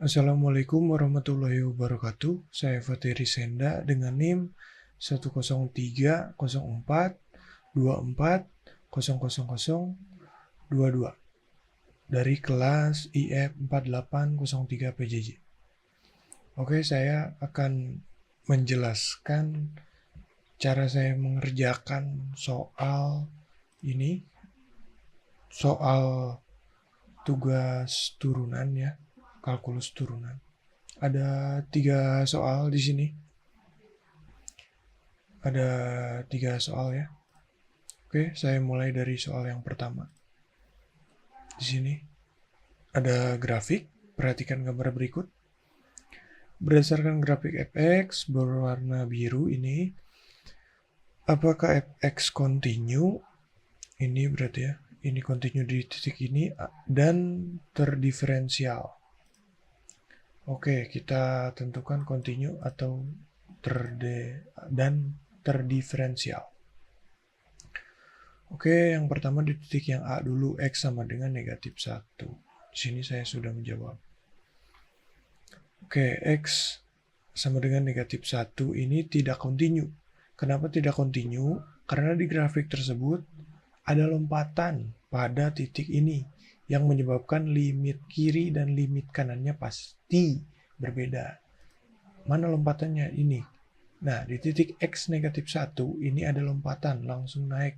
Assalamualaikum warahmatullahi wabarakatuh. Saya Fateri Senda dengan NIM 10304240022 dari kelas IF 4803 PJJ. Oke, saya akan menjelaskan cara saya mengerjakan ini, soal tugas turunan ya, kalkulus turunan. Ada 3 soal di sini. Ada 3 soal ya. Oke, saya mulai dari soal yang pertama. Di sini ada grafik. Perhatikan gambar berikut. Berdasarkan grafik fx berwarna biru ini, apakah fx continue? Ini berarti ya, ini continue di titik ini dan terdiferensial. Oke, kita tentukan continue atau terdiferensial. Oke, yang pertama di titik yang A dulu, X sama dengan negatif 1. Di sini saya sudah menjawab. Oke, X sama dengan negatif 1 ini tidak kontinu. Kenapa tidak kontinu? Karena di grafik tersebut ada lompatan pada titik ini yang menyebabkan limit kiri dan limit kanannya pasti berbeda. Mana lompatannya? Ini. Nah, di titik X negatif 1 ini ada lompatan langsung naik.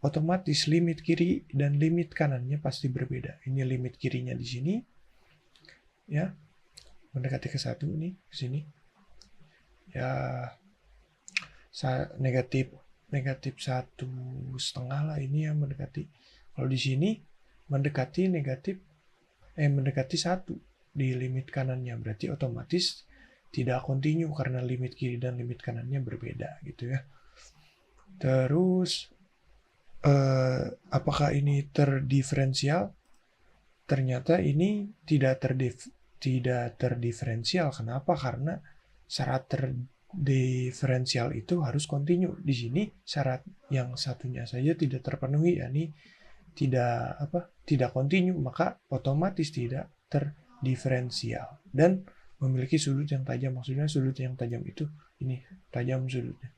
Otomatis limit kiri dan limit kanannya pasti berbeda. Ini limit kirinya di sini, ya, mendekati ke 1 ini, ke sini. Ya, negatif 1,5 lah ini yang mendekati. Kalau di sini mendekati mendekati 1 di limit kanannya, berarti otomatis tidak kontinu karena limit kiri dan limit kanannya berbeda gitu ya. Terus apakah ini terdiferensial? Ternyata ini tidak terdiferensial. Kenapa? Karena syarat terdiferensial itu harus kontinu. Di sini syarat yang satunya saja tidak terpenuhi, yakni tidak kontinu, maka otomatis tidak terdiferensial dan memiliki sudut yang tajam. Maksudnya sudut yang tajam itu ini tajam sudutnya.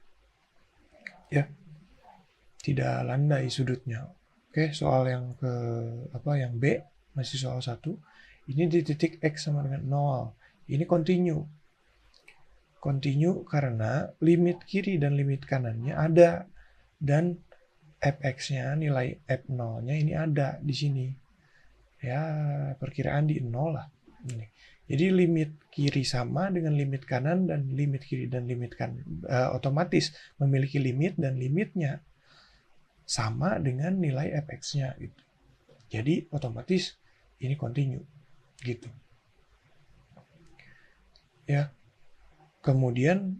Ya. Tidak landai sudutnya. Oke, soal yang yang B, masih soal 1. Ini di titik X sama dengan 0. Ini continue. Continue karena limit kiri dan limit kanannya ada. Dan fx-nya, nilai f0-nya ini ada di sini. Ya, perkiraan di 0 lah. Ini. Jadi limit kiri sama dengan limit kanan dan limit kiri dan limit kanan otomatis memiliki limit dan limitnya sama dengan nilai fx-nya gitu. Jadi otomatis ini continue gitu. Ya. Kemudian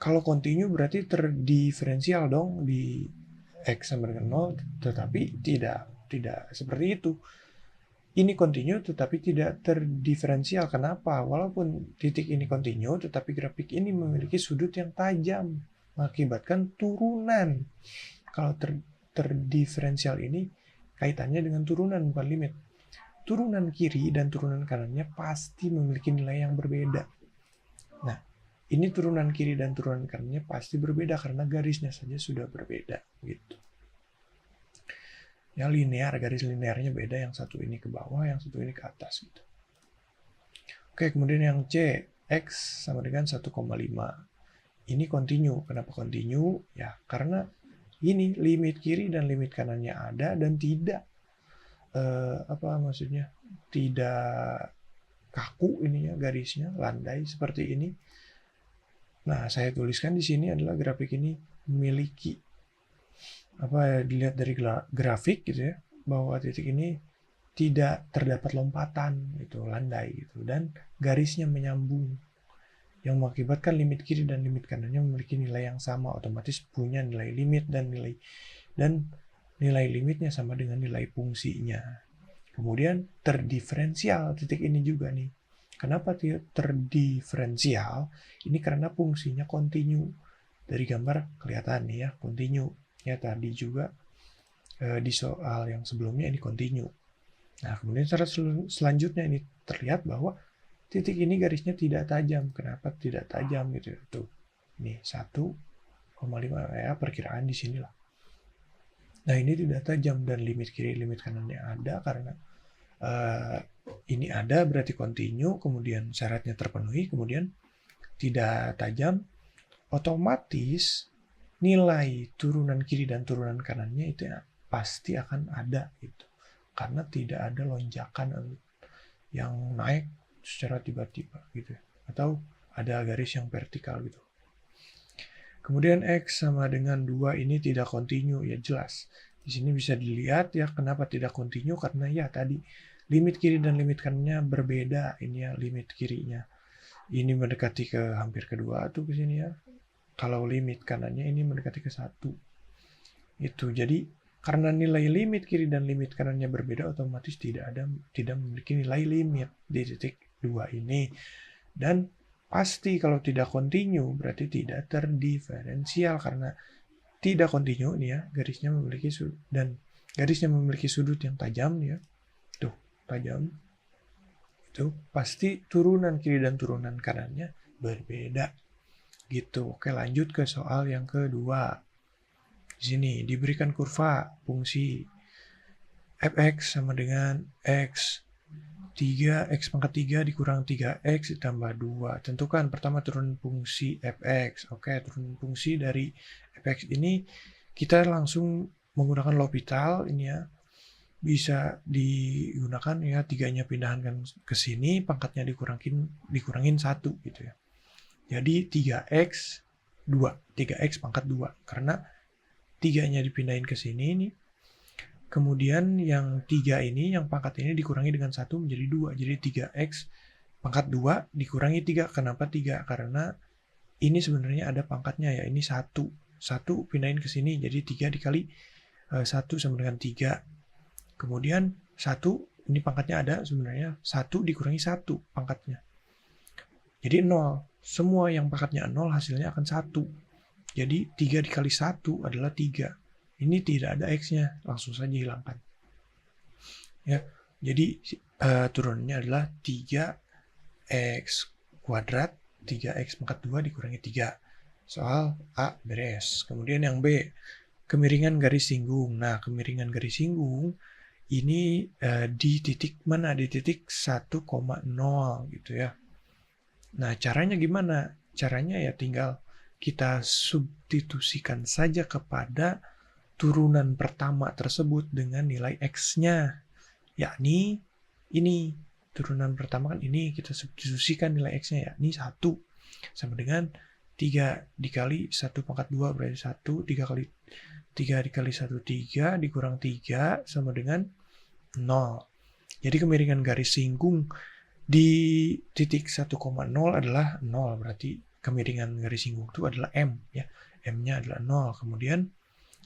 kalau continue berarti terdiferensial dong di x sama dengan 0, tetapi tidak seperti itu. Ini continue tetapi tidak terdiferensial. Kenapa? Walaupun titik ini continue tetapi grafik ini memiliki sudut yang tajam mengakibatkan turunan. Kalau terdiferensial ini kaitannya dengan turunan bukan limit. Turunan kiri dan turunan kanannya pasti memiliki nilai yang berbeda. Nah, ini turunan kiri dan turunan kanannya pasti berbeda karena garisnya saja sudah berbeda gitu. Yang linear, garis linearnya beda, yang satu ini ke bawah, yang satu ini ke atas gitu. Oke, kemudian yang C, X sama dengan 1,5. Ini continue. Kenapa continue? Ya, karena ini limit kiri dan limit kanannya ada dan tidak tidak kaku ininya garisnya, landai seperti ini. Nah, saya tuliskan di sini adalah grafik ini memiliki dilihat dari grafik gitu ya, bahwa titik ini tidak terdapat lompatan gitu, landai gitu, dan garisnya menyambung yang mengakibatkan limit kiri dan limit kanannya memiliki nilai yang sama, otomatis punya nilai limit dan nilai limitnya sama dengan nilai fungsinya. Kemudian terdiferensial titik ini juga nih. Kenapa terdiferensial? Ini karena fungsinya continue. Dari gambar kelihatan nih ya, continue. Ya tadi juga di soal yang sebelumnya ini continue. Nah, kemudian selanjutnya ini terlihat bahwa titik ini garisnya tidak tajam. Kenapa tidak tajam gitu? Tuh, ini 1,5 ya, perkiraan di sini lah. Nah, ini tidak tajam dan limit kiri, limit kanannya ada karena ini ada berarti continue, kemudian syaratnya terpenuhi, kemudian tidak tajam, otomatis nilai turunan kiri dan turunan kanannya itu ya, pasti akan ada gitu. Karena tidak ada lonjakan yang naik secara tiba-tiba gitu ya. Atau ada garis yang vertikal gitu. Kemudian X sama dengan 2 ini tidak continue, ya jelas. Di sini bisa dilihat ya kenapa tidak continue, karena ya tadi limit kiri dan limit kanannya berbeda. Ini ya limit kirinya. Ini mendekati ke hampir kedua tuh ke sini ya. Kalau limit kanannya ini mendekati ke 1. Itu jadi karena nilai limit kiri dan limit kanannya berbeda, otomatis tidak memiliki nilai limit di titik 2 ini. Dan pasti kalau tidak continue berarti tidak terdiferensial, karena tidak continue nih ya, garisnya memiliki sudut dan garisnya memiliki sudut yang tajam nih ya. Tuh, tajam. Itu pasti turunan kiri dan turunan kanannya berbeda. Gitu. Oke, lanjut ke soal yang kedua. Di sini diberikan kurva fungsi fx sama dengan x 3x pangkat 3 dikurang 3x ditambah 2. Tentukan pertama turunan fungsi fx. Oke, turunan fungsi dari fx ini kita langsung menggunakan L'Hopital ini ya. Bisa digunakan ya, 3-nya pindahkan ke sini, pangkatnya dikurangin 1 gitu ya. Jadi 3x 2, 3x pangkat 2 karena 3-nya dipindahin ke sini nih. Kemudian yang 3 ini, yang pangkat ini dikurangi dengan 1 menjadi 2. Jadi 3x pangkat 2 dikurangi 3. Kenapa 3? Karena ini sebenarnya ada pangkatnya ya, ini 1. 1 pindahin ke sini, jadi 3 dikali 1 sama dengan 3. Kemudian 1, ini pangkatnya ada sebenarnya, 1 dikurangi 1 pangkatnya. Jadi 0. Semua yang pangkatnya 0 hasilnya akan 1. Jadi 3 dikali 1 adalah 3. Ini tidak ada X-nya, langsung saja hilangkan. Ya, jadi turunannya adalah 3X kuadrat, 3X pangkat 2 dikurangi 3. Soal A beres. Kemudian yang B, kemiringan garis singgung. Nah, kemiringan garis singgung ini di titik mana? Di titik 1,0 gitu ya. Nah, caranya gimana? Caranya ya tinggal kita substitusikan saja kepada turunan pertama tersebut dengan nilai X-nya. Yakni ini. Turunan pertama kan ini, kita substitusikan nilai X-nya yakni 1. Sama dengan 3 dikali 1 pangkat 2 berarti 1. 3 dikali 1, 3 dikurang 3 sama dengan 0. Jadi kemiringan garis singgung di titik 1,0 adalah 0. Berarti kemiringan garis singgung itu adalah M ya. M-nya adalah 0. Kemudian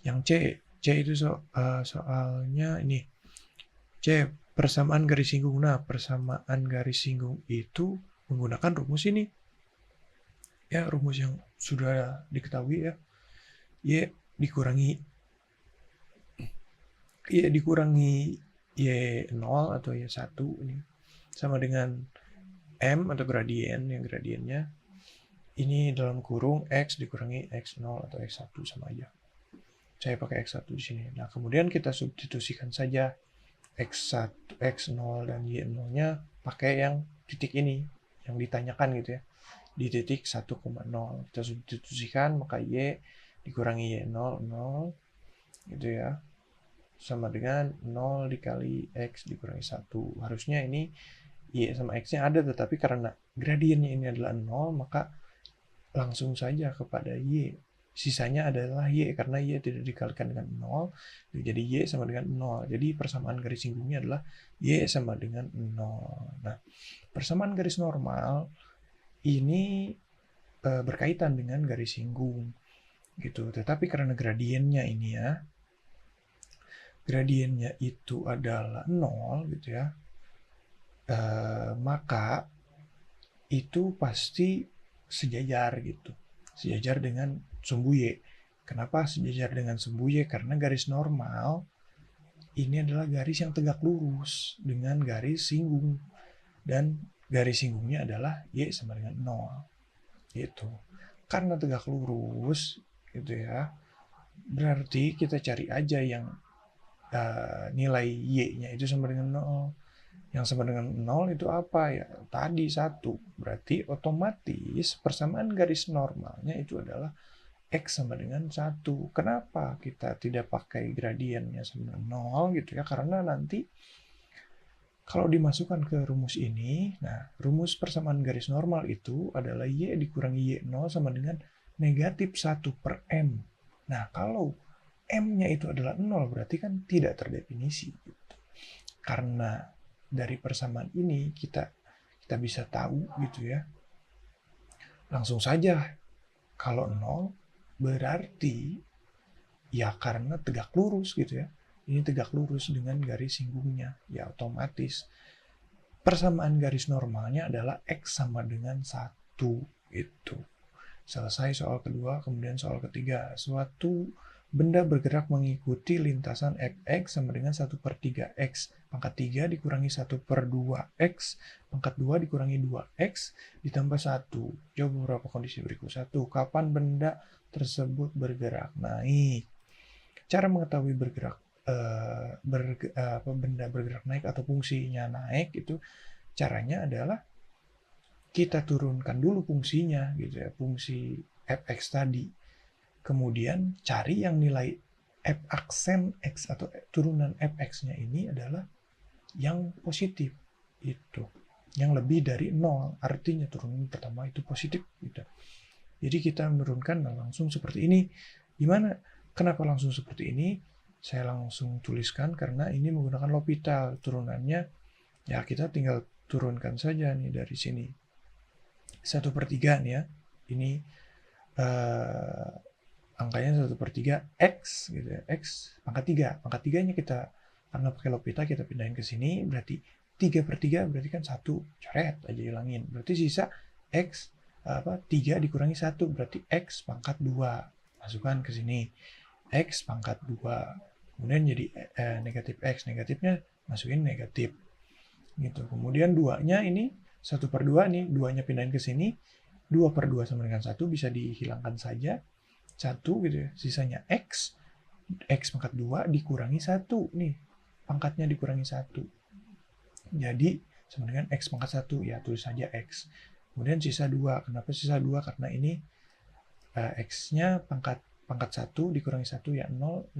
yang C itu soalnya ini. C, persamaan garis singgung. Nah, persamaan garis singgung itu menggunakan rumus ini. Ya, rumus yang sudah diketahui ya. Y dikurangi Y0 atau Y1 ini sama dengan M atau gradien, yang gradiennya ini dalam kurung X dikurangi X0 atau X1 sama aja. Saya pakai X1 di sini. Nah, kemudian kita substitusikan saja X1, X0 dan Y0-nya pakai yang titik ini, yang ditanyakan gitu ya. Di titik 1,0. Kita substitusikan, maka Y dikurangi Y0, 0 gitu ya. Sama dengan 0 dikali X dikurangi 1. Harusnya ini Y sama X-nya ada, tetapi karena gradiennya ini adalah 0, maka langsung saja kepada Y. Sisanya adalah Y, karena Y tidak dikalikan dengan 0, jadi Y sama dengan 0. Jadi persamaan garis singgungnya adalah Y sama dengan 0. Nah, persamaan garis normal ini berkaitan dengan garis singgung gitu. Tetapi karena gradiennya ini ya, gradiennya itu adalah 0 gitu ya, maka itu pasti sejajar gitu. Sejajar dengan sumbu Y. Kenapa sejajar dengan sumbu Y? Karena garis normal ini adalah garis yang tegak lurus dengan garis singgung. Dan garis singgungnya adalah Y sama dengan 0. Gitu. Karena tegak lurus, gitu ya. Berarti kita cari aja yang nilai Y-nya itu sama dengan 0. Yang sama dengan 0 itu apa ya? Tadi 1. Berarti otomatis persamaan garis normalnya itu adalah X sama dengan 1. Kenapa kita tidak pakai gradiennya sama dengan 0 gitu ya? Karena nanti kalau dimasukkan ke rumus ini, nah rumus persamaan garis normal itu adalah Y dikurangi Y0 sama dengan negatif 1 per M. Nah kalau M-nya itu adalah 0 berarti kan tidak terdefinisi. Gitu. Karena dari persamaan ini kita bisa tahu gitu ya. Langsung saja kalau 0 berarti ya karena tegak lurus gitu ya. Ini tegak lurus dengan garis singgungnya. Ya otomatis persamaan garis normalnya adalah X sama dengan 1. Itu. Selesai soal kedua, kemudian soal ketiga. Suatu benda bergerak mengikuti lintasan fx sama dengan 1 per 3x. Pangkat 3 dikurangi 1 per 2x. Pangkat 2 dikurangi 2x ditambah 1. Jawab beberapa kondisi berikut. 1. Kapan benda tersebut bergerak naik? Cara mengetahui benda bergerak naik atau fungsinya naik itu caranya adalah kita turunkan dulu fungsinya gitu ya, fungsi fx tadi. Kemudian cari yang nilai f aksen x atau turunan fx-nya ini adalah yang positif itu. Yang lebih dari 0, artinya turunan pertama itu positif gitu. Jadi kita menurunkan langsung seperti ini. Gimana? Kenapa langsung seperti ini? Saya langsung tuliskan karena ini menggunakan L'Hopital. Turunannya ya kita tinggal turunkan saja nih dari sini. 1 per 3 nih ya. Ini angkanya 1 per 3 X gitu ya. X pangkat 3. Pangkat 3-nya kita karena pakai L'Hopital kita pindahin ke sini. Berarti 3 per 3 berarti kan 1. Coret aja hilangin. Berarti sisa X 3 dikurangi 1 berarti X pangkat 2. Masukkan ke sini. X pangkat 2. Kemudian jadi negatif X. Negatifnya masukin negatif. Gitu. Kemudian 2-nya ini 1 per 2 nih. 2-nya pindahin ke sini. 2 per 2 sama dengan 1 bisa dihilangkan saja. 1 gitu ya. Sisanya X. X pangkat 2 dikurangi 1 nih. Pangkatnya dikurangi 1. Jadi sama dengan X pangkat 1. Ya tulis saja X. Kemudian sisa 2. Kenapa sisa 2? Karena ini X-nya pangkat 1 dikurangi 1 ya 0.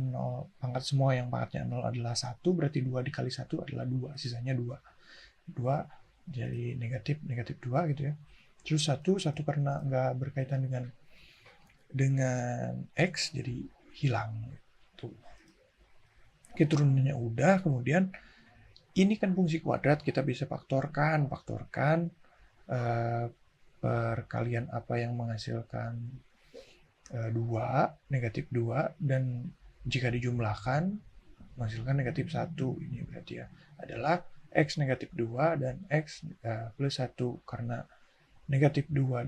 Pangkat semua yang pangkatnya 0 adalah 1. Berarti 2 dikali 1 adalah 2. Sisanya 2. 2 jadi negatif 2 gitu ya. Terus 1 karena nggak berkaitan dengan X jadi hilang. Gitu. Oke, turunannya udah. Kemudian ini kan fungsi kuadrat kita bisa faktorkan perkalian apa yang menghasilkan 2, negatif 2, dan jika dijumlahkan menghasilkan negatif 1. Ini berarti ya adalah X negatif 2 dan X plus 1. Karena negatif 2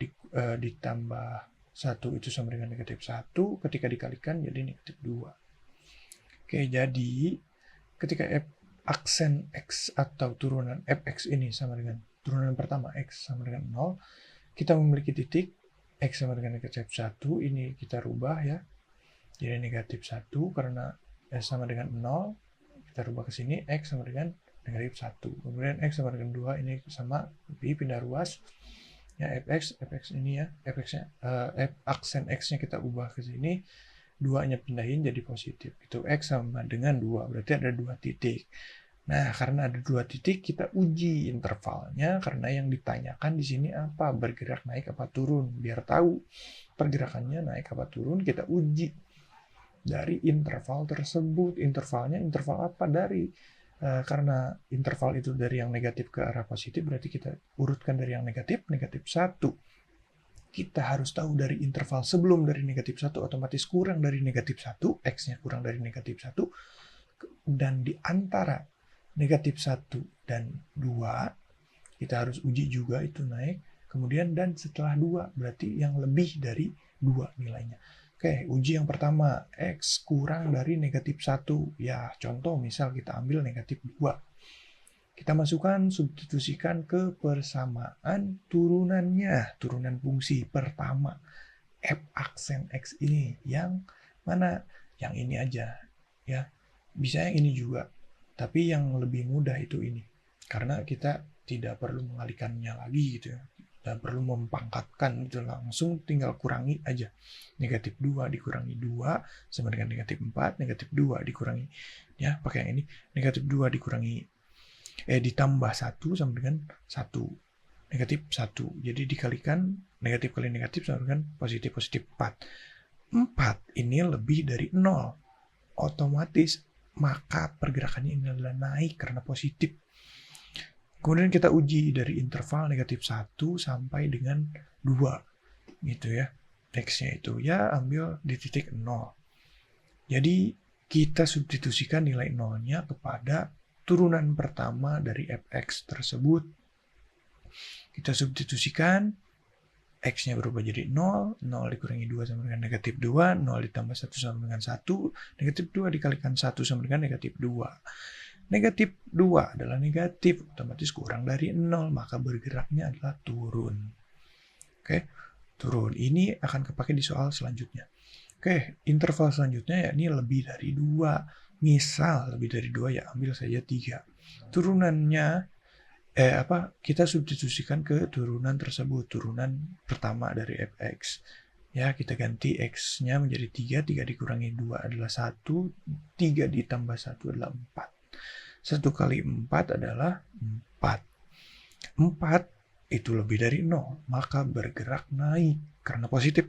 ditambah 1 itu sama dengan negatif 1. Ketika dikalikan jadi negatif 2. Oke, jadi ketika aksen X atau turunan fx ini sama dengan turunan pertama X sama dengan 0, kita memiliki titik X sama dengan negatif 1, ini kita rubah ya. Jadi negatif 1 karena sama dengan 0, kita rubah ke sini, X sama dengan negatif 1. Kemudian X sama dengan 2, ini sama, pindah ruas. Ya, fx ini ya, fx-nya, aksen X-nya kita ubah ke sini, 2-nya pindahin jadi positif. Itu X sama dengan 2, berarti ada 2 titik. Nah, karena ada 2 titik, kita uji intervalnya, karena yang ditanyakan di sini apa? Bergerak naik apa turun? Biar tahu pergerakannya naik apa turun, kita uji dari interval tersebut. Intervalnya interval apa? Karena interval itu dari yang negatif ke arah positif, berarti kita urutkan dari yang negatif 1. Kita harus tahu dari interval sebelum dari negatif 1, otomatis kurang dari negatif 1, X-nya kurang dari negatif 1, dan di antara negatif 1 dan 2, kita harus uji juga itu naik. Kemudian dan setelah 2, berarti yang lebih dari 2 nilainya. Oke, uji yang pertama, X kurang dari negatif 1. Ya, contoh misal kita ambil negatif 2. Kita masukkan, substitusikan ke persamaan turunannya, turunan fungsi pertama. F aksen X ini yang mana? Yang ini aja. Ya, bisa yang ini juga. Tapi yang lebih mudah itu ini. Karena kita tidak perlu mengalihkannya lagi gitu ya. Dan perlu mempangkatkan itu langsung tinggal kurangi aja. Negatif 2 dikurangi 2 sama dengan negatif 4, negatif 2 dikurangi, ya pakai yang ini, negatif 2 dikurangi ditambah 1 sama dengan 1. Negatif 1. Jadi dikalikan negatif kali negatif sama dengan positif 4. 4 ini lebih dari 0. Otomatis maka pergerakannya ini adalah naik karena positif. Kemudian kita uji dari interval negatif 1 sampai dengan 2. Gitu ya. X-nya itu ya ambil di titik 0. Jadi kita substitusikan nilai 0-nya kepada turunan pertama dari fx tersebut. Kita substitusikan, x-nya berubah jadi 0, 0 dikurangi 2 sama dengan negatif 2, 0 ditambah 1 sama dengan 1, negatif 2 dikalikan 1 sama dengan negatif 2. Negatif 2 adalah negatif, otomatis kurang dari 0, maka bergeraknya adalah turun. Oke, turun. Ini akan kepakai di soal selanjutnya. Oke, interval selanjutnya ya ini lebih dari 2. Misal lebih dari 2 ya ambil saja 3. Turunannya kita substitusikan ke turunan tersebut, turunan pertama dari fx. Ya, kita ganti x-nya menjadi 3, 3 dikurangi 2 adalah 1, 3 ditambah 1 adalah 4. 1 kali 4 adalah 4. 4 itu lebih dari 0, maka bergerak naik karena positif.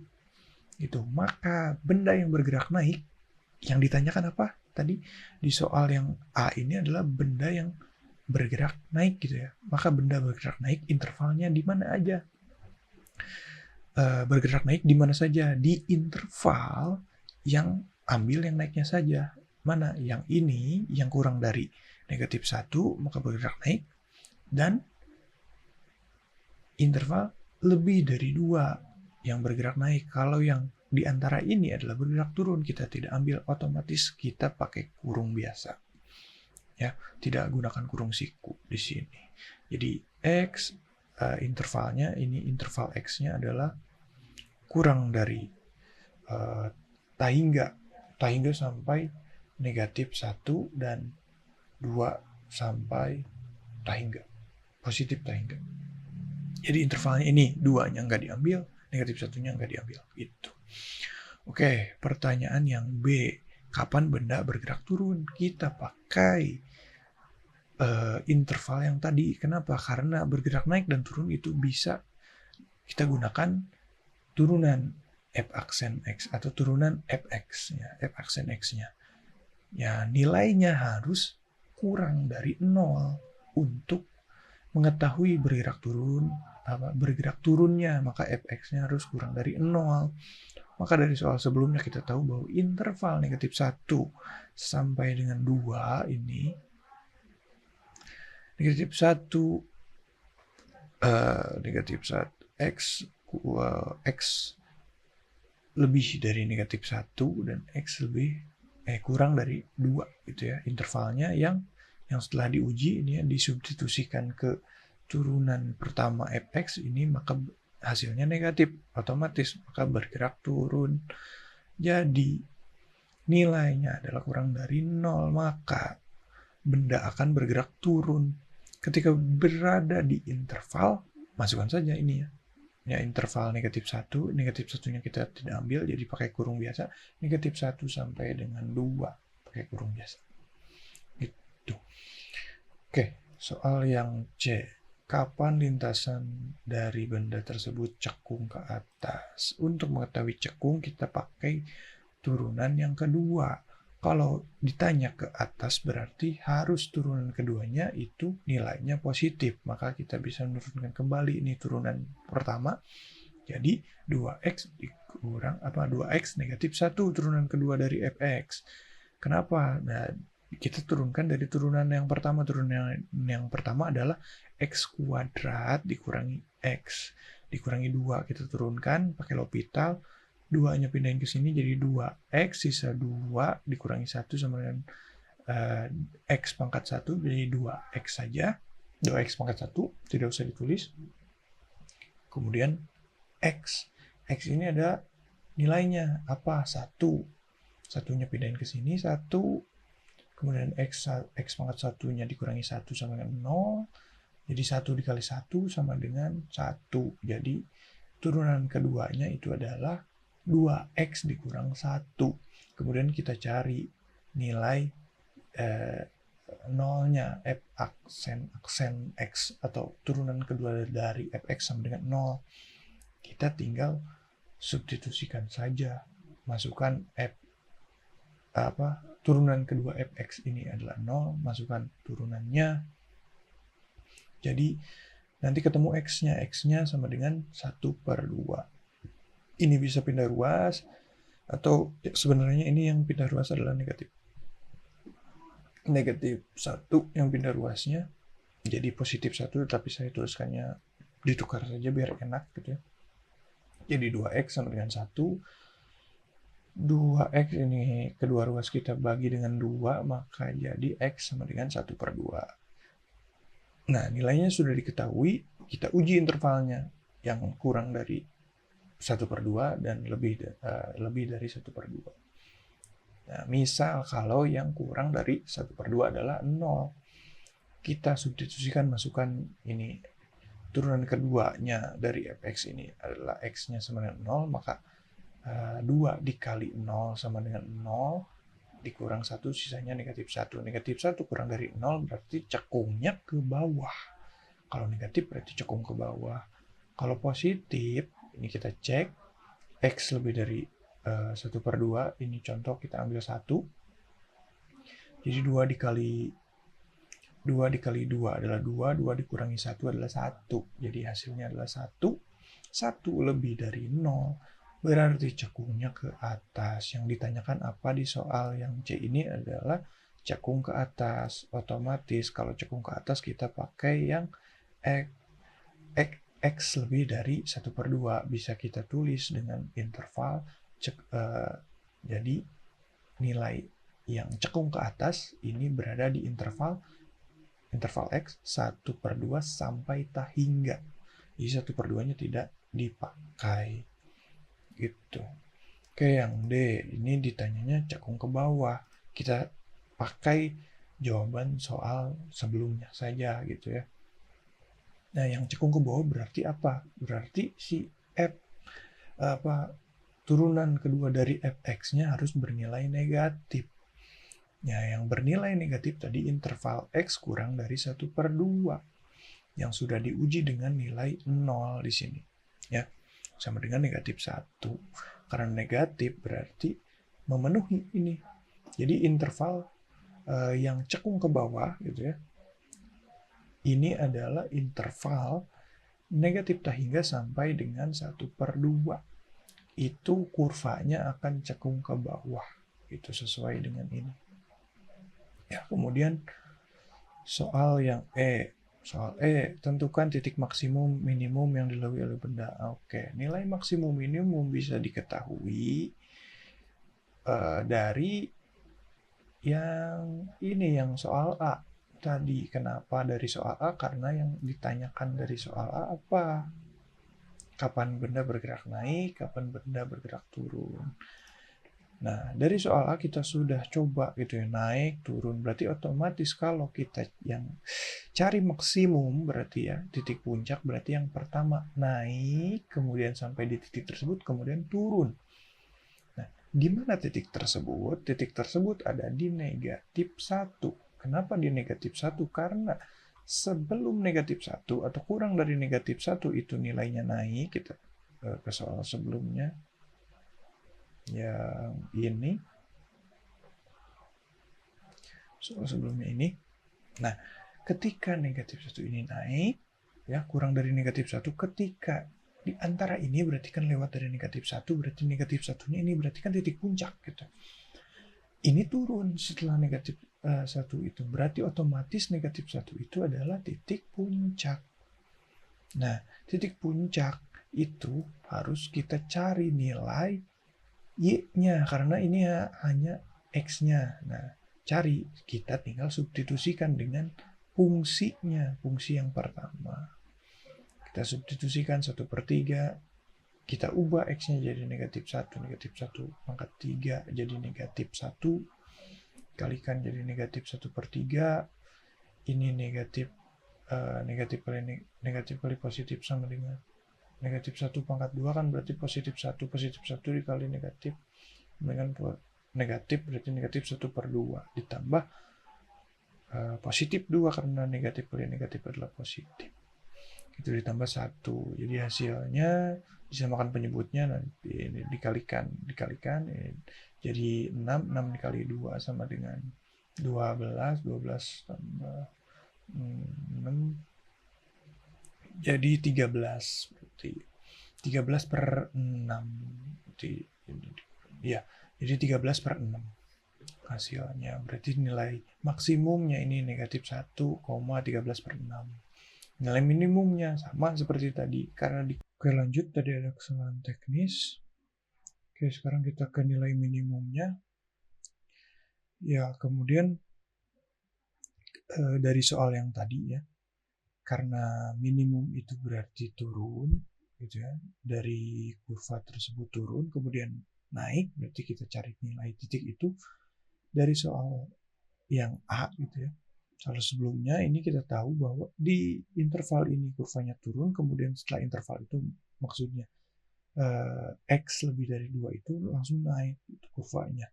Itu, maka benda yang bergerak naik, yang ditanyakan apa tadi di soal yang A ini adalah benda yang bergerak naik gitu ya. Maka benda bergerak naik intervalnya di mana aja? Bergerak naik di mana saja? Di interval yang ambil yang naiknya saja. Mana? Yang ini yang kurang dari negatif 1 maka bergerak naik, dan interval lebih dari 2 yang bergerak naik. Kalau yang di antara ini adalah bergerak turun, kita tidak ambil, otomatis kita pakai kurung biasa. Ya, tidak gunakan kurung siku di sini. Jadi x intervalnya ini, interval x-nya adalah kurang dari tahingga sampai negatif 1 dan 2 sampai tahingga, positif tahingga. Jadi intervalnya ini 2-nya nggak diambil, negatif 1-nya nggak diambil. Gitu. Oke, pertanyaan yang B. Kapan benda bergerak turun? Kita pakai interval yang tadi. Kenapa? Karena bergerak naik dan turun itu bisa kita gunakan turunan f aksen x atau turunan fx, ya, f aksen x-nya. Ya, nilainya harus kurang dari 0 untuk mengetahui bergerak turunnya, maka fx-nya harus kurang dari 0. Maka dari soal sebelumnya kita tahu bahwa interval negatif 1 sampai dengan 2 ini, negatif 1 x lebih dari negatif 1 dan x kurang dari 2 gitu ya. Intervalnya yang setelah diuji ini ya, disubstitusikan ke turunan pertama fx ini, maka hasilnya negatif, otomatis maka bergerak turun. Jadi nilainya adalah kurang dari 0, maka benda akan bergerak turun. Ketika berada di interval, masukkan saja ini ya. Ya, interval negatif 1, negatif 1-nya kita tidak ambil, jadi pakai kurung biasa. Negatif 1 sampai dengan 2, pakai kurung biasa. Gitu. Oke, soal yang C. Kapan lintasan dari benda tersebut cekung ke atas? Untuk mengetahui cekung, kita pakai turunan yang kedua. Kalau ditanya ke atas, berarti harus turunan keduanya itu nilainya positif. Maka kita bisa menurunkan kembali ini turunan pertama. Jadi 2x dikurang 2x negatif 1 turunan kedua dari fx. Kenapa? Nah, kita turunkan dari turunan yang pertama. Turunan yang pertama adalah x kuadrat dikurangi x. Dikurangi 2. Kita turunkan pakai L'Hopital. 2-nya pindahin ke sini jadi 2x, sisa 2 dikurangi 1 sama dengan x pangkat 1 jadi 2x saja. 2x pangkat 1, tidak usah ditulis. Kemudian x. X ini ada nilainya. Apa? 1. Satunya pindahin ke sini, 1. Kemudian x pangkat 1-nya dikurangi 1 sama dengan 0. Jadi 1 dikali 1 sama dengan 1. Jadi turunan keduanya itu adalah 2x dikurang 1. Kemudian kita cari nilai nolnya, f aksen x atau turunan kedua dari fx sama dengan 0. Kita tinggal substitusikan saja, masukkan turunan kedua fx ini adalah 0, masukkan turunannya. Jadi nanti ketemu x-nya sama dengan 1/2. Ini bisa pindah ruas, atau sebenarnya ini yang pindah ruas adalah negatif 1 yang pindah ruasnya jadi positif 1, tapi saya tuliskannya ditukar saja biar enak gitu ya. Jadi 2x sama dengan 1. 2x ini kedua ruas kita bagi dengan 2, maka jadi x sama dengan 1/2. Nah, nilainya sudah diketahui, kita uji intervalnya yang kurang dari 1/2 dan lebih dari 1/2. Nah, misal kalau yang kurang dari 1/2 adalah 0, kita substitusikan, masukkan ini turunan keduanya dari fx ini adalah x-nya sama dengan 0, maka 2 dikali 0 sama dengan 0, dikurang 1, sisanya negatif 1. Negatif 1 kurang dari 0 berarti cekungnya ke bawah. Kalau negatif berarti cekung ke bawah. Kalau positif, ini kita cek, x lebih dari 1/2, ini contoh kita ambil 1. Jadi 2 dikali 2 adalah 2, 2 dikurangi 1 adalah 1. Jadi hasilnya adalah 1. 1 lebih dari 0, berarti cekungnya ke atas. Yang ditanyakan apa di soal yang C ini adalah cekung ke atas. Otomatis kalau cekung ke atas kita pakai yang x lebih dari 1/2. Bisa kita tulis dengan interval. Jadi nilai yang cekung ke atas ini berada di interval x 1/2 sampai tak hingga. Jadi 1/2-nya tidak dipakai. Gitu. Oke, yang D ini ditanyanya cekung ke bawah. Kita pakai jawaban soal sebelumnya saja gitu ya. Nah, yang cekung ke bawah berarti apa? Berarti si turunan kedua dari fx-nya harus bernilai negatif. Ya, yang bernilai negatif tadi interval x kurang dari 1/2 yang sudah diuji dengan nilai 0 di sini. Ya, sama dengan negatif 1. Karena negatif berarti memenuhi ini. Jadi interval yang cekung ke bawah gitu ya. Ini adalah interval negatif tak hingga sampai dengan 1/2. Itu kurvanya akan cekung ke bawah. Itu sesuai dengan ini. Ya, kemudian soal yang E. Soal E, tentukan titik maksimum minimum yang dilalui oleh benda. Oke, nilai maksimum minimum bisa diketahui dari yang ini, yang soal A tadi. Kenapa dari soal A? Karena yang ditanyakan dari soal A apa? Kapan benda bergerak naik, kapan benda bergerak turun. Nah, dari soal A kita sudah coba gitu ya, naik, turun. Berarti otomatis kalau kita yang cari maksimum berarti ya, titik puncak berarti yang pertama naik, kemudian sampai di titik tersebut, kemudian turun. Nah, di mana titik tersebut? Titik tersebut ada di negatif 1. Kenapa di negatif 1? Karena sebelum negatif 1 atau kurang dari negatif 1 itu nilainya naik. Kita ke soal sebelumnya yang ini, soal sebelumnya ini. Nah, ketika negatif 1 ini naik, ya kurang dari negatif 1, ketika di antara ini berarti kan lewat dari negatif 1, berarti negatif 1-nya ini berarti kan titik puncak gitu. Ini turun setelah negatif 1 itu, berarti otomatis negatif 1 itu adalah titik puncak. Nah, titik puncak itu harus kita cari nilai y-nya, karena ini hanya x-nya. Nah, cari, kita tinggal substitusikan dengan fungsinya, fungsi yang pertama. Kita substitusikan 1/3, kita ubah X-nya jadi negatif 1 pangkat 3 jadi negatif 1, kalikan jadi negatif 1/3, ini negatif kali positif sama dengan negatif 1 pangkat 2 kan berarti positif 1 dikali negatif dengan negatif berarti negatif 1/2 ditambah positif 2 karena negatif kali negatif adalah positif. Itu ditambah 1. Jadi hasilnya disamakan penyebutnya nanti ini dikalikan jadi 6 dikali 2 sama dengan 12 tambah 6 jadi 13 berarti 13/6 berarti ya jadi 13/6 hasilnya. Berarti nilai maksimumnya ini negatif 1,13/6. Nilai minimumnya sama seperti tadi karena Oke, lanjut, tadi ada kesalahan teknis. Oke, sekarang kita ke nilai minimumnya. Ya, kemudian dari soal yang tadi ya, karena minimum itu berarti turun, gitu ya, dari kurva tersebut turun, kemudian naik, berarti kita cari nilai titik itu dari soal yang A, gitu ya. Soal sebelumnya ini kita tahu bahwa di interval ini kurvanya turun, kemudian setelah interval itu maksudnya X lebih dari 2 itu langsung naik itu kurvanya.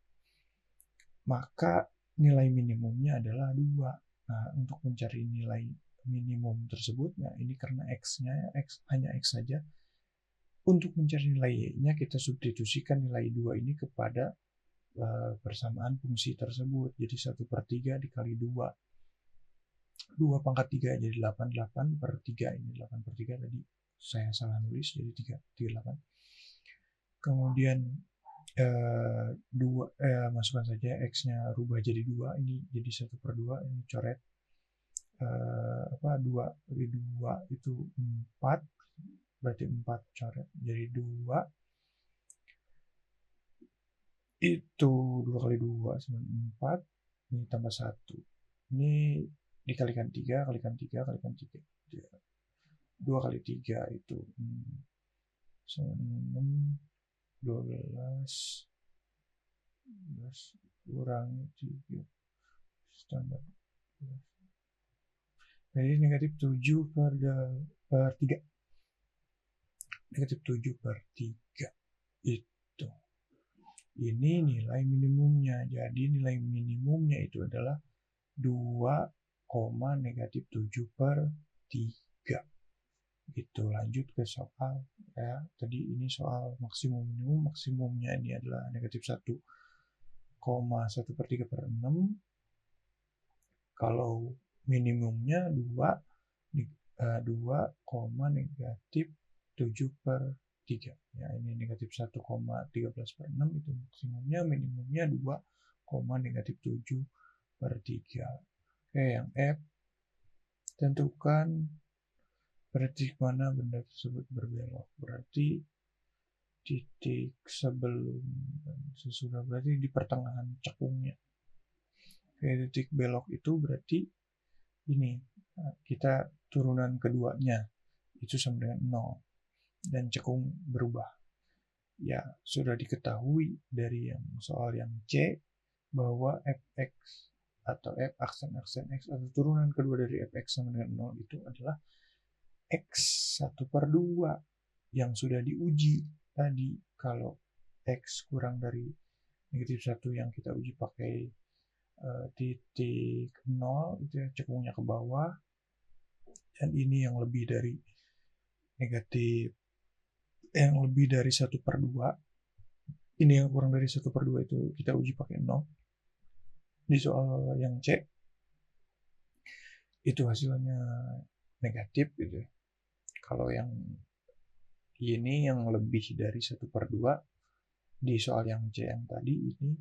Maka nilai minimumnya adalah 2. Nah, untuk mencari nilai minimum tersebut, nah ini karena X-nya hanya X saja. Untuk mencari nilai Y-nya kita substitusikan nilai 2 ini kepada persamaan fungsi tersebut. Jadi 1/3 dikali 2. 2 pangkat 3 jadi 8/3 ini 8/3 tadi saya salah nulis jadi 38. Kemudian masukkan saja X-nya rubah jadi 2, ini jadi 1/2 ini coret 2 kali 2 itu 4 berarti 4 coret jadi 2 itu 2 kali 2 sama 4 ini tambah 1 ini dikalikan 3 kalikan 3 kalikan 3 2 kali 3 itu 6 12 kurang 3 standar jadi negatif 7/3 negatif 7/3 itu ini nilai minimumnya. Jadi nilai minimumnya itu adalah 2, negatif 7/3 gitu. Lanjut ke soal ya, tadi ini soal maksimum minimum, maksimumnya ini adalah negatif 1,1/3/6. Kalau minimumnya 2, negatif 7/3 ya, ini negatif 1,13/6 itu maksimumnya, minimumnya 2, negatif 7/3. Oke, yang F, tentukan titik mana benda tersebut berbelok. Berarti titik sebelum dan sesudah, berarti di pertengahan cekungnya. Oke, titik belok itu berarti ini kita turunan keduanya itu sama dengan 0 dan cekung berubah. Ya, sudah diketahui dari yang soal yang C bahwa fx atau f aksen x atau turunan kedua dari fx sama dengan 0 itu adalah x 1/2 yang sudah diuji tadi. Kalau x kurang dari negatif 1 yang kita uji pakai titik 0 itu ya, cekungnya ke bawah, dan ini yang lebih dari negatif yang lebih dari 1/2, ini yang kurang dari 1/2 itu kita uji pakai 0 di soal yang C itu hasilnya negatif gitu ya. Kalau yang ini yang lebih dari 1/2 di soal yang C yang tadi ini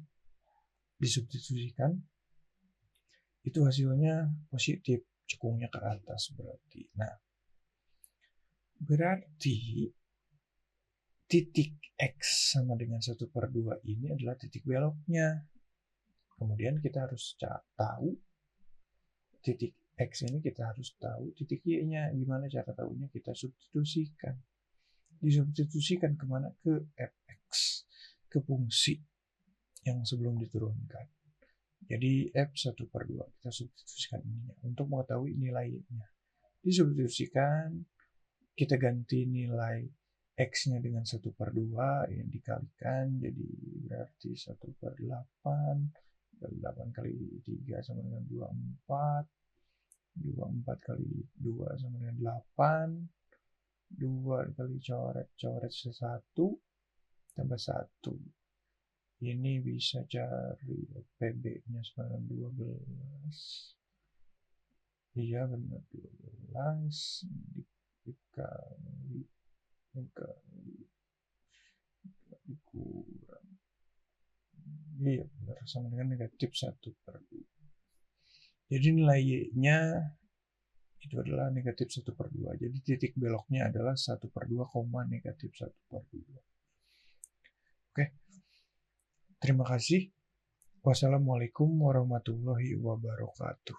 disubstitusikan itu hasilnya positif, cekungnya ke atas berarti. Nah, berarti titik X sama dengan 1/2 ini adalah titik beloknya. Kemudian kita harus tahu titik X ini kita harus tahu titik Y-nya. Gimana cara tahunya? Kita substitusikan. Disubstitusikan kemana? Ke fx, ke fungsi yang sebelum diturunkan. Jadi F1/2 kita substitusikan ininya untuk mengetahui nilainya. Disubstitusikan, kita ganti nilai X-nya dengan 1/2 yang dikalikan, jadi berarti 1/8. 8 kali 3 sama dengan 24. 24 kali 2 sama dengan 8. 2 kali coret 1 tambah 1. Ini bisa cari PB-nya sama dengan 12. Iya benar, 12 dikali dikurang. Iya benar, sama dengan negatif 1/2. Jadi nilai Y-nya itu adalah negatif 1/2. Jadi titik beloknya adalah 1/2, negatif 1/2. Oke. Terima kasih. Wassalamualaikum warahmatullahi wabarakatuh.